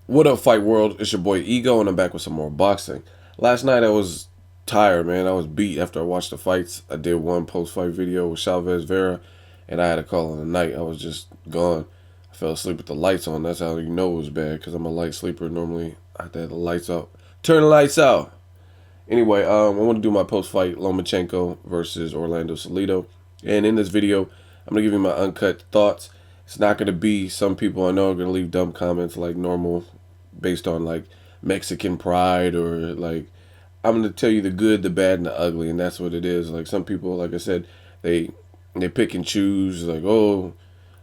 What up, Fight World? It's your boy Ego, and I'm back with some more boxing. Last night I was tired, man. I was beat after I watched the fights. I did one post-fight video with Chavez Vera, and I had to call it a night. I was just gone. I fell asleep with the lights on. That's how you know it was bad, because I'm a light sleeper. Normally, I have to have the lights out. Turn the lights out. Anyway, I want to do my post-fight Lomanchenko versus Orlando Salido. And in this video, I'm going to give you my uncut thoughts. It's not going to be, some people I know are going to leave dumb comments like normal based on like Mexican pride or like, I'm going to tell you the good, the bad, and the ugly. And that's what it is. Like some people, like I said, they pick and choose like, oh,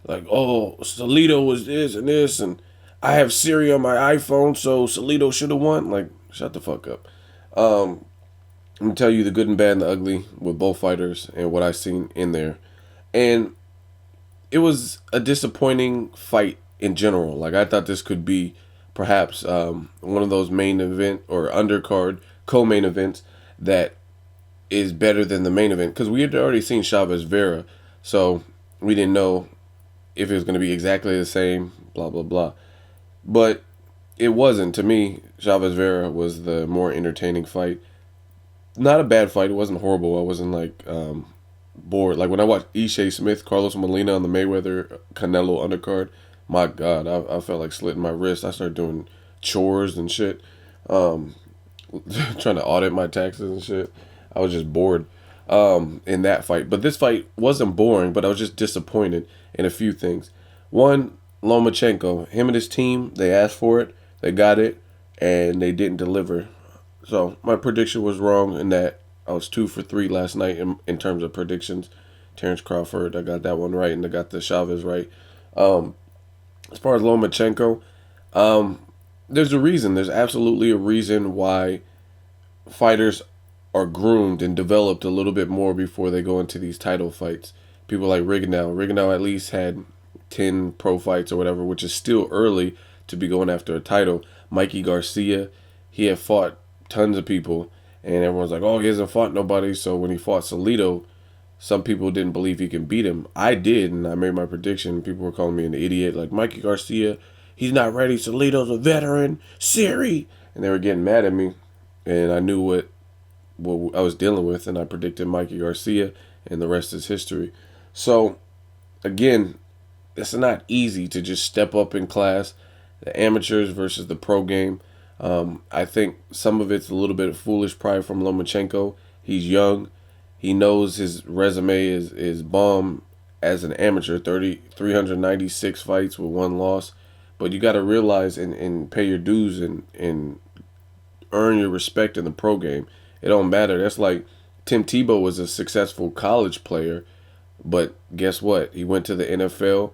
Salido was this and this, and I have Siri on my iPhone, so Salido should have won. Like, shut the fuck up. I'm gonna tell you the good and bad and the ugly with both fighters and what I seen in there. And it was a disappointing fight in general. Like I thought this could be perhaps one of those main event or undercard co-main events that is better than the main event, because we had already seen Chavez Vera, so we didn't know if it was going to be exactly the same. Blah blah blah. But it wasn't. To me, Chavez Vera was the more entertaining fight. Not a bad fight. It wasn't horrible. I wasn't like bored. Like when I watched Ishe Smith, Carlos Molina on the Mayweather Canelo undercard, my God, I felt like slitting my wrist. I started doing chores and shit, um, trying to audit my taxes and shit. I was just bored in that fight. But this fight wasn't boring, but I was just disappointed in a few things. One, Lomachenko, him and his team, they asked for it, they got it, and they didn't deliver. So my prediction was wrong in that I was 2 for 3 last night in terms of predictions. Terrence Crawford, I got that one right, and I got the Chavez right. Um, as far as Lomachenko, there's a reason. There's absolutely a reason why fighters are groomed and developed a little bit more before they go into these title fights. People like Rigondeaux. Rigondeaux at least had 10 pro fights or whatever, which is still early to be going after a title. Mikey Garcia, he had fought tons of people, and everyone's like, oh, he hasn't fought nobody. So when he fought Salido, some people didn't believe he can beat him. I did, and I made my prediction. People were calling me an idiot, like Mikey Garcia, he's not ready. Salido's a veteran. Siri, and they were getting mad at me, and I knew what I was dealing with, and I predicted Mikey Garcia, and the rest is history. So again, it's not easy to just step up in class. The amateurs versus the pro game. I think some of it's a little bit of foolish pride from Lomachenko. He's young. He knows his resume is bomb as an amateur. 396 fights with 1 loss. But you got to realize and pay your dues and earn your respect in the pro game. It don't matter. That's like Tim Tebow was a successful college player, but guess what? He went to the NFL.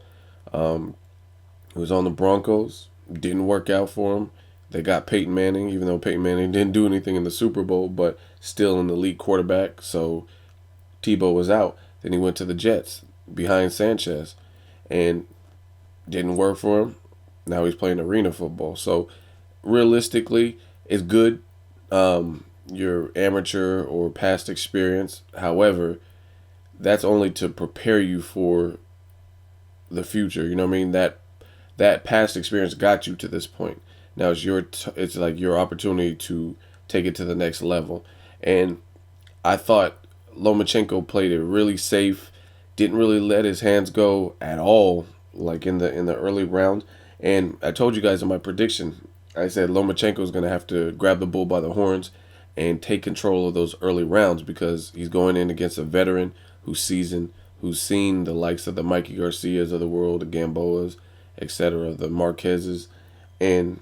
He was on the Broncos. Didn't work out for him. They got Peyton Manning, even though Peyton Manning didn't do anything in the Super Bowl, but still an elite quarterback. So Tebow was out. Then he went to the Jets behind Sanchez, and didn't work for him. Now he's playing arena football. So realistically, it's good. Your amateur or past experience. However, that's only to prepare you for the future. You know what I mean? That past experience got you to this point. Now it's it's like your opportunity to take it to the next level. And I thought Lomachenko played it really safe. Didn't really let his hands go at all, like in the early rounds. And I told you guys in my prediction, I said Lomachenko is going to have to grab the bull by the horns and take control of those early rounds, because he's going in against a veteran who's seasoned, who's seen the likes of the Mikey Garcias of the world, the Gamboas, etc., the Marquezes, and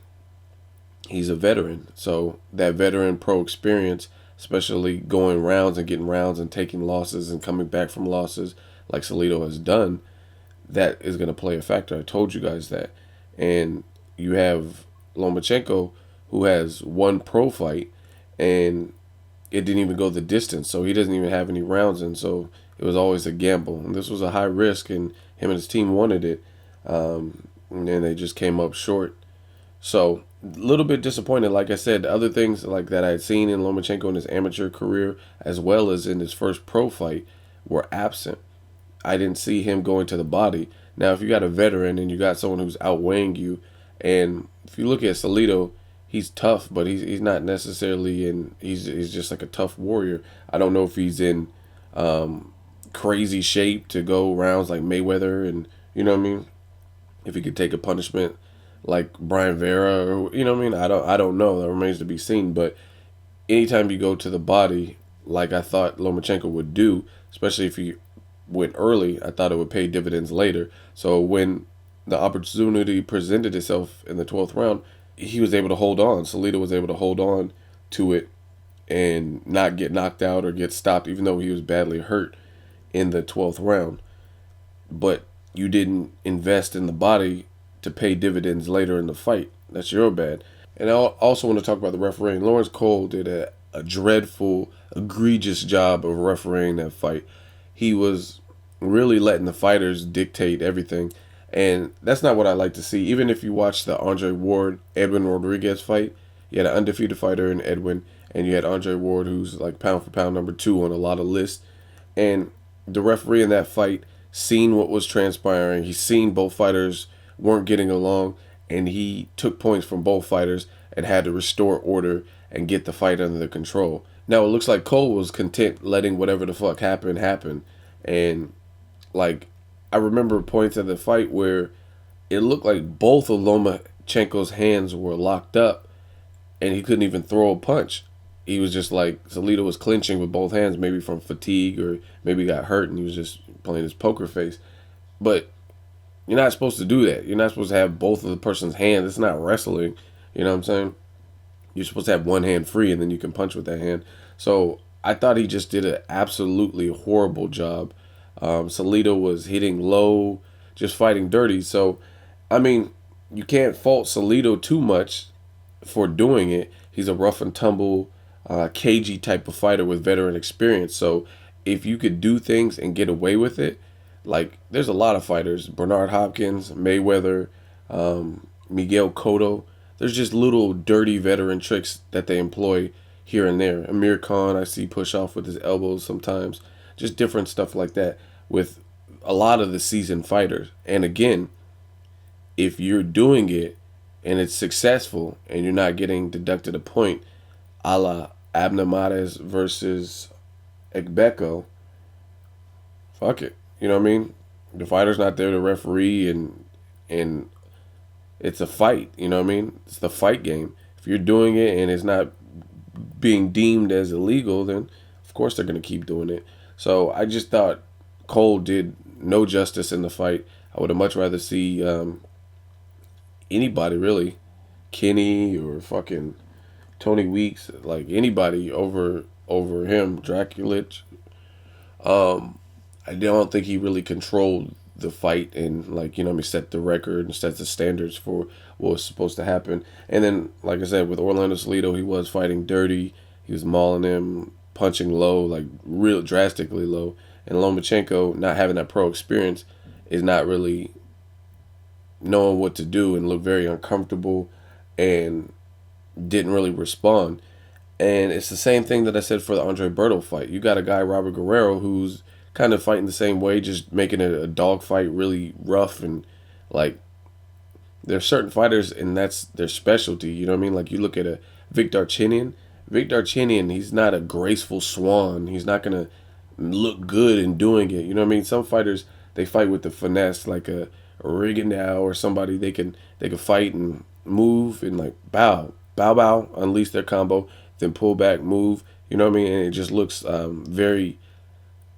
he's a veteran. So that veteran pro experience, especially going rounds and getting rounds and taking losses and coming back from losses like Salido has done, that is going to play a factor. I told you guys that. And you have Lomachenko, who has 1 pro fight, and it didn't even go the distance. So he doesn't even have any rounds in. So it was always a gamble. And this was a high risk, and him and his team wanted it. And then they just came up short. So a little bit disappointed. Like I said, other things like that I had seen in Lomachenko in his amateur career, as well as in his first pro fight, were absent. I didn't see him going to the body. Now, if you got a veteran and you got someone who's outweighing you, And if you look at Salido, he's tough, but he's not necessarily in. He's just like a tough warrior. I don't know if he's in crazy shape to go rounds like Mayweather, and you know what I mean. If he could take a punishment like Brian Vera, or you know what I mean. I don't know. That remains to be seen. But anytime you go to the body, like I thought Lomachenko would do, especially if he went early, I thought it would pay dividends later. So when the opportunity presented itself in the 12th round, he was able to hold on. Salido was able to hold on to it and not get knocked out or get stopped, even though he was badly hurt in the 12th round. But you didn't invest in the body to pay dividends later in the fight. That's your bad. And I also want to talk about the refereeing. Lawrence Cole did a dreadful, egregious job of refereeing that fight. He was really letting the fighters dictate everything. And that's not what I like to see. Even if you watch the Andre Ward Edwin Rodriguez fight, you had an undefeated fighter in Edwin, and you had Andre Ward, who's like pound for pound number 2 on a lot of lists. And the referee in that fight seen what was transpiring. He seen both fighters weren't getting along, and he took points from both fighters and had to restore order and get the fight under the control. Now it looks like Cole was content letting whatever the fuck happen, and like I remember points of the fight where it looked like both of Lomachenko's hands were locked up, and he couldn't even throw a punch. He was just like Salido was clinching with both hands, maybe from fatigue or maybe he got hurt and he was just playing his poker face. But you're not supposed to do that. You're not supposed to have both of the person's hands. It's not wrestling. You know what I'm saying? You're supposed to have one hand free and then you can punch with that hand. So I thought he just did an absolutely horrible job. Salido was hitting low, just fighting dirty. So, I mean, you can't fault Salido too much for doing it. He's a rough and tumble, cagey type of fighter with veteran experience. So if you could do things and get away with it, like there's a lot of fighters, Bernard Hopkins, Mayweather, Miguel Cotto. There's just little dirty veteran tricks that they employ here and there. Amir Khan, I see push off with his elbows sometimes. Just different stuff like that with a lot of the seasoned fighters. And again, if you're doing it and it's successful and you're not getting deducted a point, a la Abnamades versus Ekbeko, fuck it. You know what I mean? The fighter's not there to referee, and it's a fight. You know what I mean? It's the fight game. If you're doing it and it's not being deemed as illegal, then of course they're gonna keep doing it. So I just thought Cole did no justice in the fight. I would have much rather see anybody really, Kenny or fucking Tony Weeks, like anybody over him, Draculich. I don't think he really controlled the fight and like, you know what I mean, set the record and set the standards for what was supposed to happen. And then, like I said, with Orlando Salido, he was fighting dirty. He was mauling him, punching low, like real drastically low. And Lomachenko, not having that pro experience, is not really knowing what to do and looked very uncomfortable and didn't really respond. And it's the same thing that I said for the Andre Berto fight. You got a guy, Robert Guerrero, who's kind of fighting the same way, just making it a dog fight really rough. And like there's certain fighters and that's their specialty, you know what I mean? Like you look at a Vic Darchinyan, he's not a graceful swan. He's not gonna look good in doing it, you know what I mean? Some fighters, they fight with the finesse, like a Rigondeaux or somebody. They can fight and move and like bow, unleash their combo, then pull back, move, you know what I mean? And it just looks very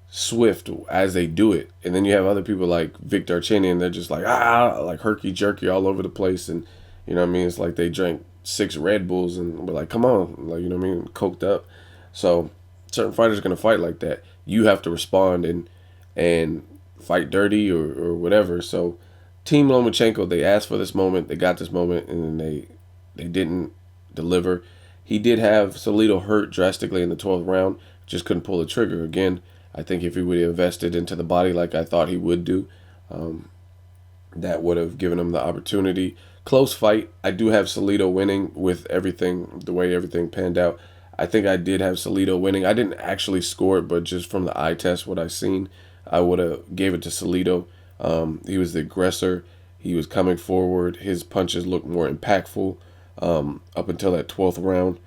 swift as they do it. And then you have other people like Vic Darchinyan, they're just like like herky jerky all over the place, and you know what I mean, it's like they drank 6 Red Bulls and we're like, come on, like, you know what I mean, coked up. So certain fighters are gonna fight like that. You have to respond and fight dirty or whatever. So Team Lomachenko, they asked for this moment, they got this moment, and then they didn't deliver. He did have Salido hurt drastically in the 12th round, just couldn't pull the trigger. Again, I think if he would have invested into the body like I thought he would do, that would have given him the opportunity. Close fight. I do have Salido winning with everything, the way everything panned out. I think I did have Salido winning. I didn't actually score it, but just from the eye test, what I seen, I would have gave it to Salido. He was the aggressor. He was coming forward. His punches looked more impactful up until that 12th round.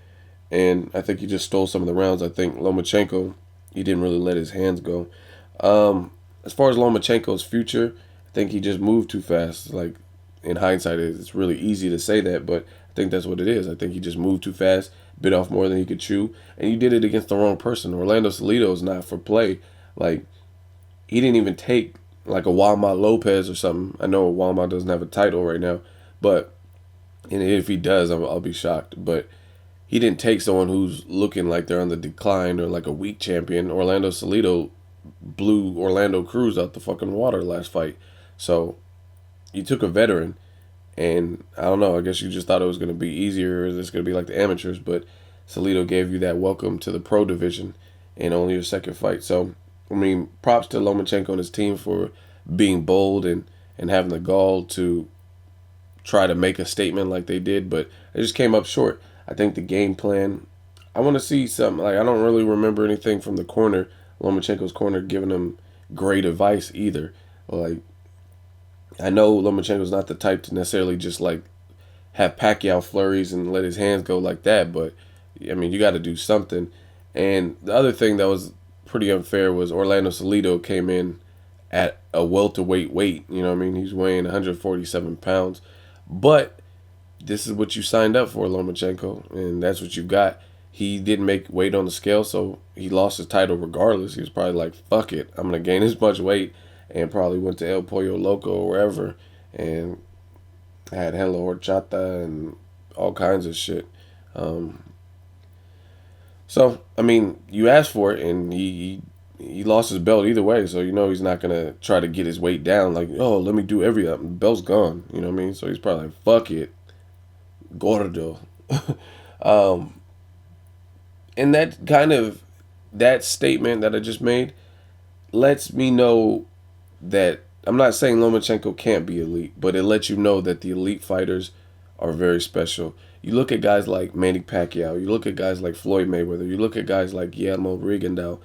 And I think he just stole some of the rounds. I think Lomachenko, he didn't really let his hands go. As far as Lomachenko's future, I think he just moved too fast. Like, in hindsight, it's really easy to say that, but I think that's what it is. I think he just moved too fast, bit off more than he could chew, and he did it against the wrong person. Orlando Salido is not for play. Like, he didn't even take like a Walmart Lopez or something. I know Walmart doesn't have a title right now, but and if he does, I'll be shocked. But he didn't take someone who's looking like they're on the decline or like a weak champion. Orlando Salido blew Orlando Cruz out the fucking water last fight. So you took a veteran, and I don't know, I guess you just thought it was going to be easier, or it's going to be like the amateurs, but Salido gave you that welcome to the pro division in only your second fight. So, I mean, props to Lomachenko and his team for being bold and having the gall to try to make a statement like they did, but it just came up short. I think the game plan, I want to see something. Like, I don't really remember anything from the corner, Lomachenko's corner, giving him great advice either. Like, I know Lomachenko's not the type to necessarily just like have Pacquiao flurries and let his hands go like that, but I mean, you got to do something. And the other thing that was pretty unfair was Orlando Salido came in at a welterweight weight. You know what I mean? He's weighing 147 pounds. But this is what you signed up for, Lomachenko, and that's what you got. He didn't make weight on the scale, so he lost his title regardless. He was probably like, fuck it, I'm going to gain this much weight, and probably went to El Pollo Loco or wherever and had hella horchata and all kinds of shit. So, I mean, you asked for it, and he lost his belt either way, so you know he's not going to try to get his weight down like, oh, let me do every up. The belt's gone, you know what I mean? So he's probably like, fuck it, gordo. And that kind of, that statement that I just made lets me know that I'm not saying Lomachenko can't be elite, but it lets you know that the elite fighters are very special. You look at guys like Manny Pacquiao, you look at guys like Floyd Mayweather, you look at guys like Guillermo Rigondeaux,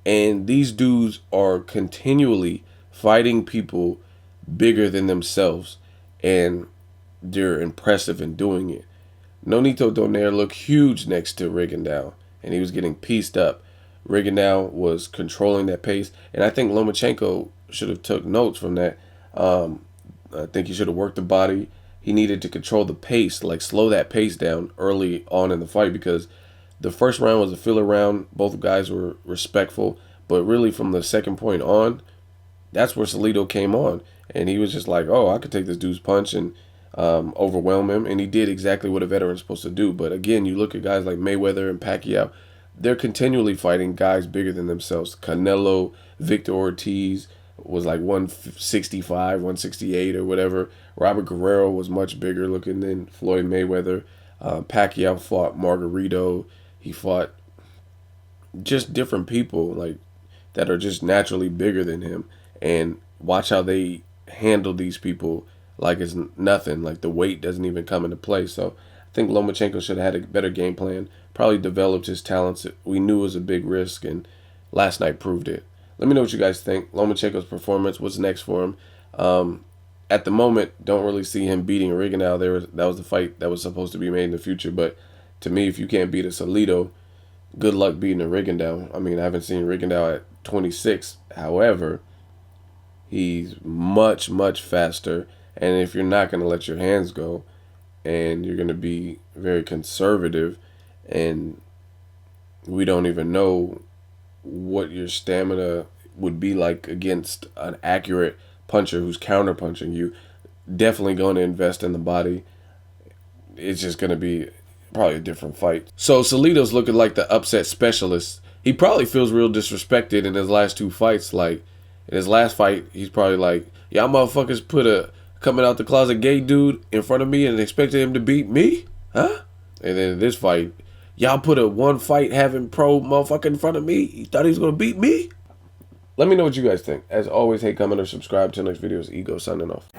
and these dudes are continually fighting people bigger than themselves, and they're impressive in doing it. Nonito Donaire looked huge next to Rigondeaux, and he was getting pieced up. Rigondeaux was controlling that pace, and I think Lomachenko should have took notes from that. I think he should have worked the body. He needed to control the pace, like slow that pace down early on in the fight, because the first round was a filler round. Both guys were respectful, but really from the second point on, that's where Salido came on, and he was just like, oh, I could take this dude's punch and overwhelm him, and he did exactly what a veteran's supposed to do. But again, you look at guys like Mayweather and Pacquiao, they're continually fighting guys bigger than themselves. Canelo, Victor Ortiz was like 165, 168 or whatever. Robert Guerrero was much bigger looking than Floyd Mayweather. Pacquiao fought Margarito. He fought just different people like that are just naturally bigger than him. And watch how they handle these people like it's nothing. Like the weight doesn't even come into play. So I think Lomachenko should have had a better game plan. Probably developed his talents. We knew it was a big risk, and last night proved it. Let me know what you guys think. Lomachenko's performance, what's next for him? At the moment, don't really see him beating Rigondeaux. That was the fight that was supposed to be made in the future. But to me, if you can't beat a Salido, good luck beating a Rigondeaux. I mean, I haven't seen Rigondeaux at 26. However, he's much, much faster. And if you're not going to let your hands go, and you're going to be very conservative, and we don't even know what your stamina would be like against an accurate puncher who's counter-punching you, definitely going to invest in the body. It's just going to be probably a different fight. So Salido's looking like the upset specialist. He probably feels real disrespected in his last two fights. Like, in his last fight, he's probably like, y'all motherfuckers put a coming out the closet gay dude in front of me and expected him to beat me? Huh? And then in this fight, y'all put a one fight having pro motherfucker in front of me? You thought he was going to beat me? Let me know what you guys think. As always, hate, comment, or subscribe. Till next video, is Ego signing off.